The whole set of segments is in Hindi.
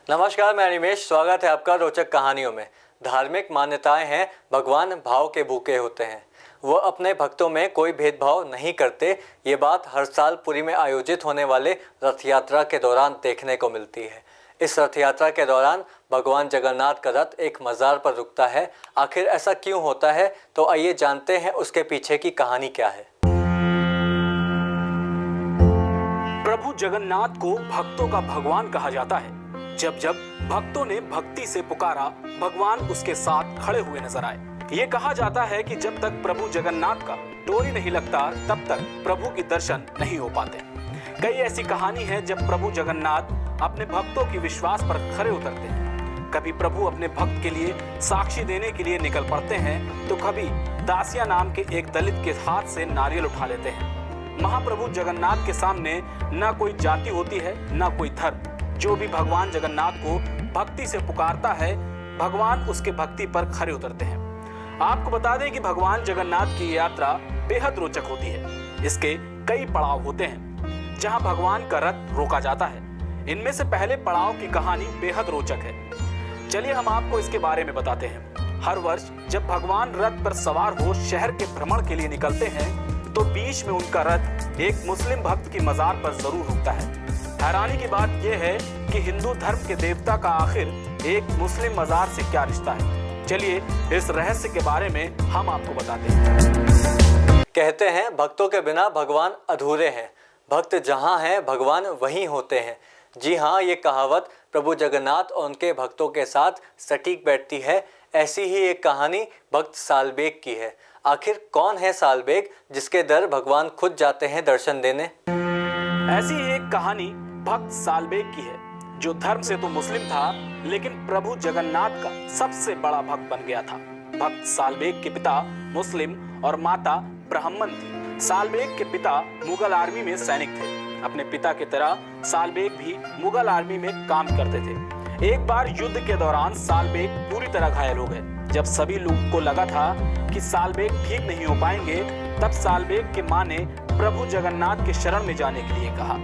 नमस्कार, मैं अनिमेश। स्वागत है आपका रोचक कहानियों में। धार्मिक मान्यताएं हैं भगवान भाव के भूखे होते हैं। वो अपने भक्तों में कोई भेदभाव नहीं करते। ये बात हर साल पुरी में आयोजित होने वाले रथ यात्रा के दौरान देखने को मिलती है। इस रथ यात्रा के दौरान भगवान जगन्नाथ का रथ एक मज़ार पर रुकता है। आखिर ऐसा क्यों होता है, तो आइए जानते हैं उसके पीछे की कहानी क्या है। प्रभु जगन्नाथ को भक्तों का भगवान कहा जाता है। जब जब भक्तों ने भक्ति से पुकारा, भगवान उसके साथ खड़े हुए नजर आए। ये कहा जाता है कि जब तक प्रभु जगन्नाथ का डोरी नहीं लगता, तब तक प्रभु के दर्शन नहीं हो पाते। कई ऐसी कहानी है जब प्रभु जगन्नाथ अपने भक्तों की विश्वास पर खरे उतरते हैं। कभी प्रभु अपने भक्त के लिए साक्षी देने के लिए निकल पड़ते हैं, तो कभी दासिया नाम के एक दलित के हाथ से नारियल उठा लेते हैं। महाप्रभु जगन्नाथ के सामने न कोई जाति होती है, न कोई धर्म। जो भी भगवान जगन्नाथ को भक्ति से पुकारता है, भगवान उसके भक्ति पर खरे उतरते हैं। आपको बता दें कि भगवान जगन्नाथ की यात्रा बेहद रोचक होती है। इसके कई पड़ाव होते हैं जहां भगवान का रथ रोका जाता है। इनमें से पहले पड़ाव की कहानी बेहद रोचक है। चलिए हम आपको इसके बारे में बताते हैं। हर वर्ष जब भगवान रथ पर सवार हो शहर के भ्रमण के लिए निकलते हैं, तो बीच में उनका रथ एक मुस्लिम भक्त की मजार पर जरूर रुकता है। हैरानी की बात यह है कि हिंदू धर्म के देवता का आखिर एक मुस्लिम मजार से क्या रिश्ता है। चलिए इस रहस्य के बारे में हम आपको बताते हैं। कहते हैं भक्तों के बिना भगवान अधूरे हैं। भक्त जहाँ हैं भगवान वहीं होते हैं। जी हाँ, ये कहावत प्रभु जगन्नाथ और उनके भक्तों के साथ सटीक बैठती है। ऐसी ही एक कहानी भक्त सालबेग की है। आखिर कौन है सालबेग, जिसके दर भगवान खुद जाते हैं दर्शन देने? ऐसी ही एक कहानी भक्त सालबेग की है, जो धर्म से तो मुस्लिम था, लेकिन प्रभु जगन्नाथ का सबसे बड़ा भक्त बन गया था। भक्त सालबेग के पिता मुस्लिम और माता ब्राह्मण थी। सालबेग के पिता मुगल आर्मी में सैनिक थे। अपने पिता की तरह सालबेग भी मुगल आर्मी में काम करते थे। एक बार युद्ध के दौरान सालबेग पूरी तरह घायल हो गए। जब सभी लोगों को लगा था कि सालबेग ठीक नहीं हो पाएंगे, तब सालबेग के मां ने प्रभु जगन्नाथ के शरण में जाने के लिए कहा।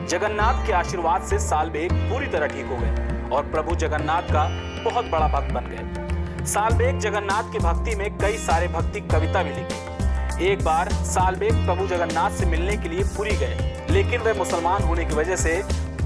जगन्नाथ के आशीर्वाद से सालबेग पूरी तरह ठीक हो गए और प्रभु जगन्नाथ का बहुत बड़ा भक्त बन गए। सालबेग जगन्नाथ की भक्ति में कई सारे भक्ति कविता भी लिखी। एक बार सालबेग प्रभु जगन्नाथ से मिलने के लिए पुरी गए, लेकिन वे मुसलमान होने की वजह से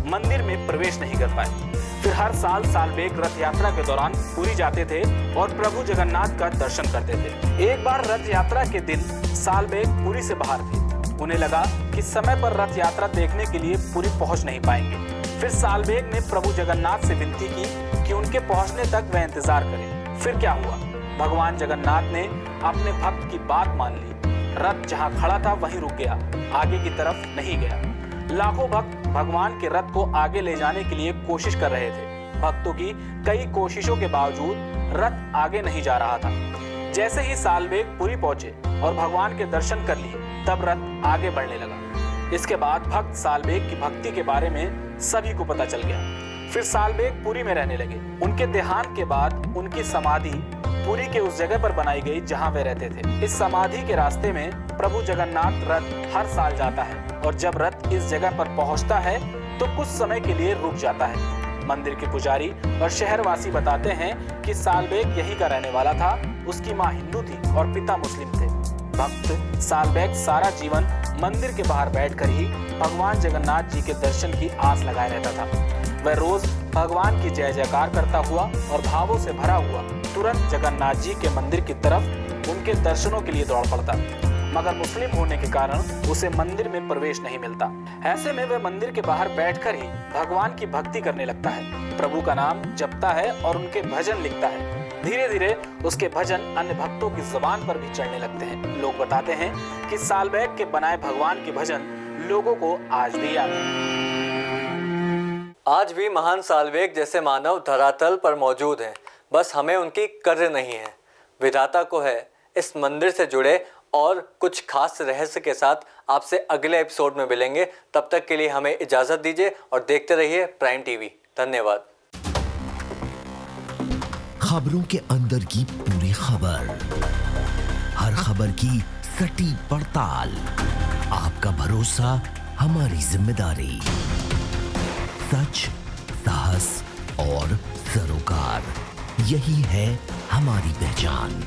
मंदिर में प्रवेश नहीं कर पाए। फिर हर साल सालबेग रथ यात्रा के दौरान पुरी जाते थे और प्रभु जगन्नाथ का दर्शन करते थे। एक बार रथ यात्रा के दिन सालबेग पुरी से बाहर थे। उन्हें लगा कि समय पर रथ यात्रा देखने के लिए पुरी पहुंच नहीं पाएंगे। फिर सालबेग ने प्रभु जगन्नाथ से विनती की कि उनके पहुंचने तक वह इंतजार करें। फिर क्या हुआ? भगवान जगन्नाथ ने अपने भक्त की बात मान ली। रथ जहां खड़ा था वहीं रुक गया, आगे की तरफ नहीं गया। लाखों भक्त भगवान के रथ को आगे ले जाने के लिए कोशिश कर रहे थे। भक्तों की कई कोशिशों के बावजूद रथ आगे नहीं जा रहा था। जैसे ही सालबेग पुरी पहुंचे और भगवान के दर्शन कर लिए, तब रथ आगे बढ़ने लगा। इसके बाद भक्त सालबेग की भक्ति के बारे में सभी को पता चल गया। फिर सालबेग पुरी में रहने लगे। उनके देहांत के बाद उनकी समाधि पुरी के उस जगह पर बनाई गई जहां वे रहते थे। इस समाधि के रास्ते में प्रभु जगन्नाथ रथ हर साल जाता है, और जब रथ इस जगह पर पहुंचता है तो कुछ समय के लिए रुक जाता है। मंदिर के पुजारी और शहरवासी बताते हैं कि सालबेग यहीं का रहने वाला था। उसकी माँ हिंदू थी और पिता मुस्लिम थे। भक्त सालबेग सारा जीवन मंदिर के बाहर बैठकर ही भगवान जगन्नाथ जी के दर्शन की आस लगाए रहता था। वह रोज भगवान की जय जयकार करता हुआ और भावों से भरा हुआ तुरंत जगन्नाथ जी के मंदिर की तरफ उनके दर्शनों के लिए दौड़ पड़ता, मगर मुस्लिम होने के कारण उसे मंदिर में प्रवेश नहीं मिलता। ऐसे में वह मंदिर के बाहर बैठकर ही भगवान की भक्ति करने लगता है, प्रभु का नाम जपता है और उनके भजन लिखता है। धीरे धीरे उसके भजन अन्य भक्तों की जुबान पर भी चढ़ने लगते हैं। लोग बताते हैं कि सालबेग के बनाए भगवान के भजन लोगों को आज भी याद है। आज भी महान सालबेग जैसे मानव धरातल पर मौजूद हैं, बस हमें उनकी कद्र नहीं है। विधाता को है। इस मंदिर से जुड़े और कुछ खास रहस्य के साथ आपसे अगले एपिसोड में मिलेंगे। तब तक के लिए हमें इजाज़त दीजिए और देखते रहिए प्राइम टीवी। धन्यवाद। खबरों के अंदर की पूरी खबर, हर खबर की सटीक पड़ताल, आपका भरोसा हमारी जिम्मेदारी। सच, साहस, और सरोकार। यही है हमारी पहचान।